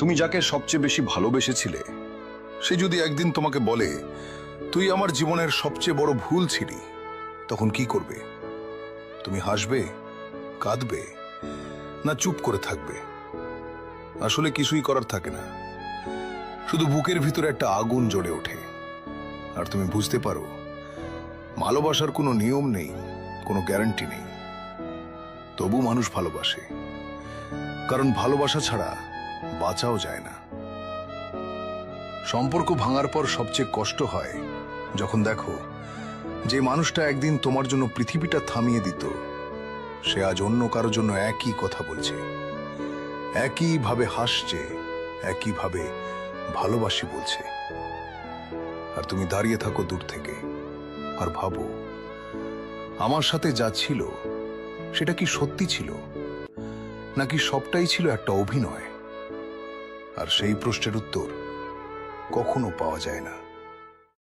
তুমি যাকে সবচেয়ে বেশি ভালোবেসেছিলে সে যদি একদিন তোমাকে বলে তুই আমার জীবনের সবচেয়ে বড় ভুল ছিলি, তখন কি করবে? তুমি হাসবে, কাঁদবে, না চুপ করে থাকবে? আসলে কিছুই করার থাকে না, শুধু বুকের ভিতরে একটা আগুন জ্বলে ওঠে। আর তুমি বুঝতে পারো ভালোবাসার কোনো নিয়ম নেই, কোনো গ্যারান্টি নেই। তবু মানুষ ভালোবাসে, কারণ ভালোবাসা ছাড়া বাঁচাও যায় না। সম্পর্ক ভাঙার পর সবচেয়ে কষ্ট হয় যখন দেখো যে মানুষটা একদিন তোমার জন্য পৃথিবীটা থামিয়ে দিত, সে আজ অন্য কারোর জন্য একই কথা বলছে, একইভাবে হাসছে, একইভাবে ভালোবাসি বলছে। আর তুমি দাঁড়িয়ে থাকো দূর থেকে আর ভাবো, আমার সাথে যা ছিল সেটা কি সত্যি ছিল, নাকি সবটাই ছিল একটা অভিনয়? আর সেই প্রশ্নের উত্তর কখনো পাওয়া যায় না।